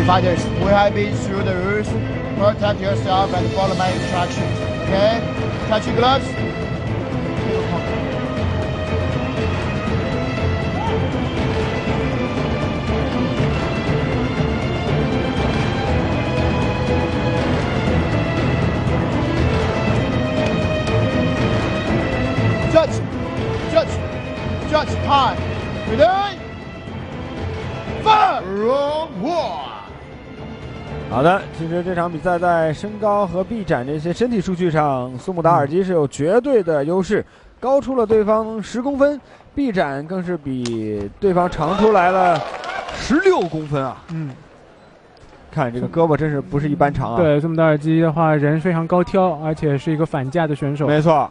fighters, we have been through the rules. Protect yourself and follow my instructions. Okay? Touch your gloves. Judge time. Ready? Fire! Round one. 好的，其实这场比赛在身高和臂展这些身体数据上，苏姆达尔基是有绝对的优势，高出了对方10公分，臂展更是比对方长出来了16公分啊！看这个胳膊真是不是一般长啊！对，苏姆达尔基的话人非常高挑，而且是一个反架的选手。没错。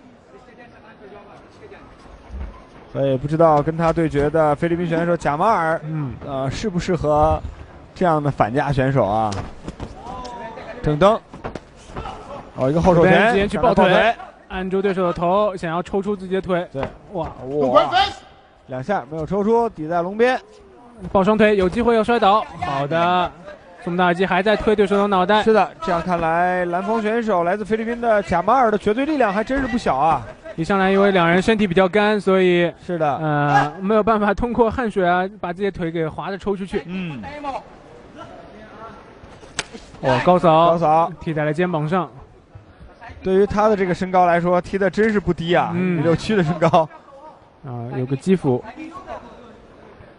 所以不知道跟他对决的菲律宾选手贾马尔，适不适合这样的反架选手啊？正蹬，一个后手拳，直接去抱腿，按住对手的头，想要抽出自己的腿。对，哇， 2下没有抽出，抵在笼边，抱双腿，有机会要摔倒。好的，苏姆达尔基还在推对手的脑袋。是的，这样看来，蓝方选手来自菲律宾的贾马尔的绝对力量还真是不小啊！一上来因为两人身体比较干，所以是的，没有办法通过汗水啊把自己的腿给划着抽出去。高扫踢在了肩膀上。对于他的这个身高来说，踢的真是不低啊，167的身高，有个基辅。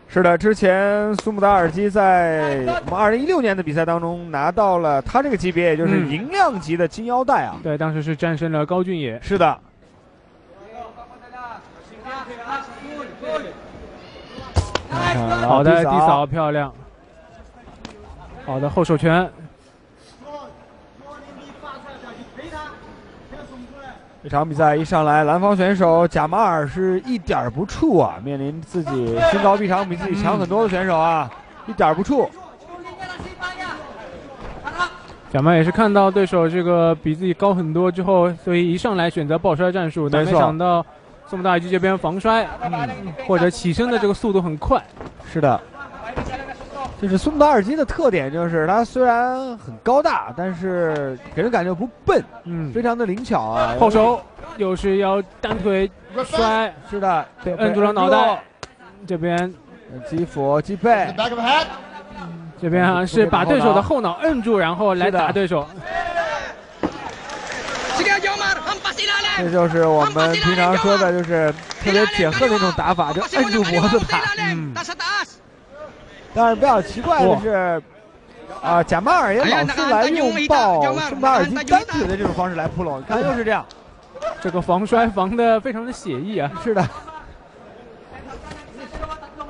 是的，之前苏姆达尔基在我们2016年的比赛当中拿到了他这个级别，也就是银量级的金腰带啊。对，当时是战胜了高俊野。是的。好的低扫，漂亮。好的后手拳。这场比赛一上来，蓝方选手贾马尔是一点不怵啊，面临自己身高臂长比自己强很多的选手啊，一点不怵。贾马尔也是看到对手这个比自己高很多之后，所以一上来选择抱摔战术，但没想到苏姆达尔基这边防摔，或者起身的这个速度很快。是的，就是苏姆达尔基的特点就是他虽然很高大，但是给人感觉不笨，非常的灵巧啊。后手又是要单腿摔，是的，被摁住了脑袋。这边击腹击背，这边是把对手的后脑摁住，然后来打对手。这就是我们平常说的，就是特别简赫的那种打法，就摁住脖子打。但是比较奇怪的是，贾马尔也老是来用抱苏姆达尔基单腿的这种方式来扑拢，你看又是这样，这个防摔防的非常的写意啊。是的，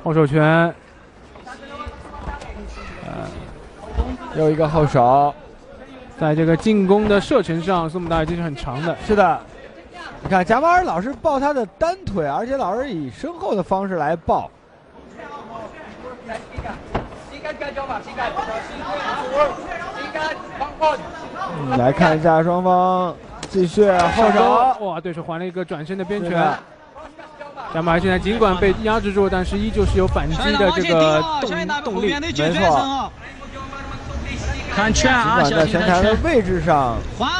后手拳，又一个后手。在这个进攻的射程上，苏姆达尔基是很长的。是的，你看贾马尔老是抱他的单腿，而且老是以身后的方式来抱。来看一下双方继续后手，哇，对手还了一个转身的边拳。贾马尔现在尽管被压制住，但是依旧是有反击的这个动力。没错。看拳啊！尽管在拳台的位置上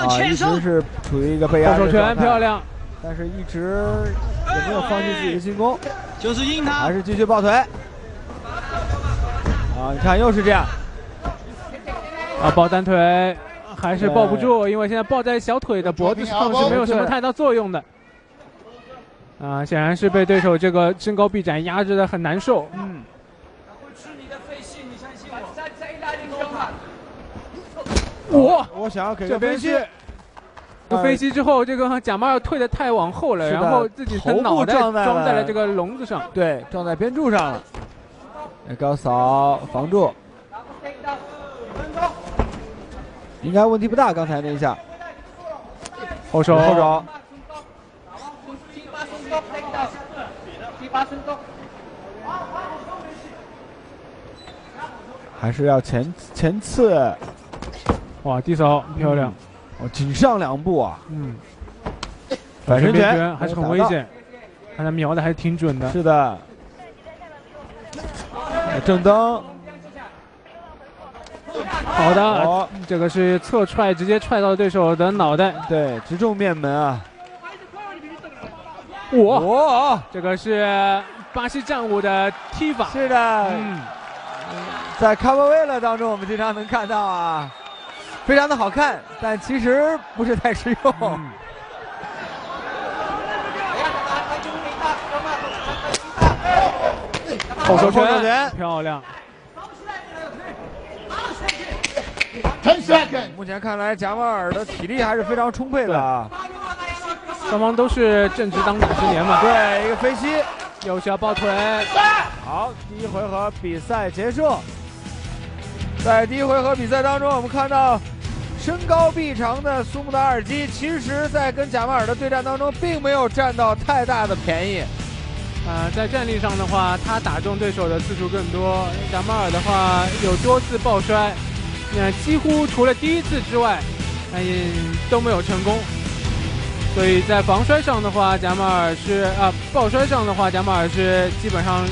一直是处于一个被压制的状态，后手拳漂亮，但是一直也没有放弃自己的进攻，就是赢他，还是继续抱腿。你看又是这样，抱单腿还是抱不住，因为现在抱在小腿的脖子上是没有什么太大作用的。显然是被对手这个身高臂展压制的很难受。我想要给个飞膝，飞膝之后，这个贾马尔退得太往后了，然后自己的脑袋撞在了这个笼子上，对，撞在边柱上了。高扫防住，应该问题不大。刚才那一下，后手，还是要前刺。哇，低扫漂亮，紧上2步啊，反身拳还是很危险，看他瞄的还是挺准的。是的，好的，这个是侧踹，直接踹到对手的脑袋，对，直中面门啊！哇，这个是巴西战舞的踢法。是的，在卡波维勒当中，我们经常能看到啊，非常的好看，但其实不是太实用。后手拳，漂亮。目前看来，贾马尔的体力还是非常充沛的啊。双方都是正值当打之年嘛。对，一个飞膝，又是要抱腿。好，第一回合比赛结束。在第一回合比赛当中，我们看到身高臂长的苏穆达尔基，其实在跟贾马尔的对战当中，并没有占到太大的便宜。在战力上的话，他打中对手的次数更多。贾马尔的话有多次抱摔，几乎除了第一次之外，都没有成功。所以在防摔上的话，贾马尔是抱摔上的话，贾马尔是基本上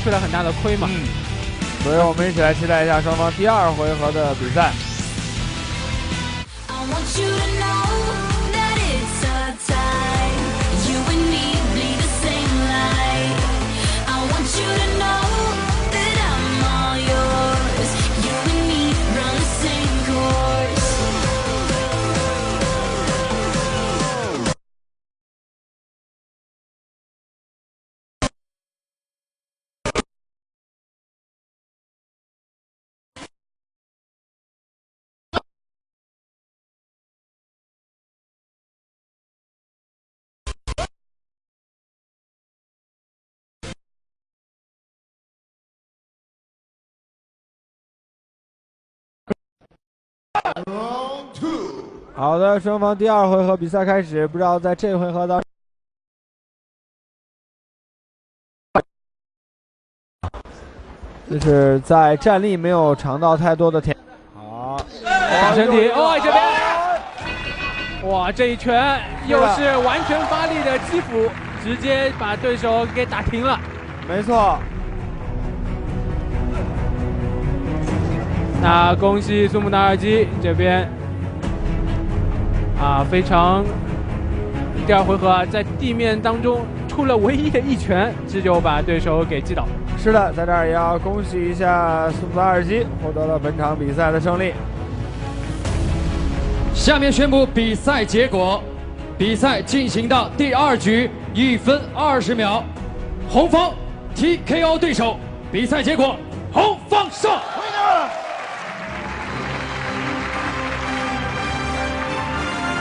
吃了很大的亏嘛。所以我们一起来期待一下双方第二回合的比赛。好的，双方第二回合比赛开始。不知道在这回合当中，就是在站立没有尝到太多的甜。好，打身体，这边，哇，这一拳又是完全发力的击斧，直接把对手给打停了。没错。那恭喜苏穆达尔基这边非常第二回合在地面当中出了唯一的一拳，这就把对手给击倒。是的，在这儿也要恭喜一下苏穆达尔基获得了本场比赛的胜利。下面宣布比赛结果，比赛进行到第二局1分20秒，红方 TKO 对手，比赛结果红方胜。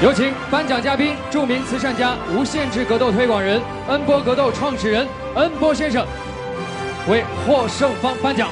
有请颁奖嘉宾，著名慈善家、无限制格斗推广人、恩波格斗创始人恩波先生为获胜方颁奖。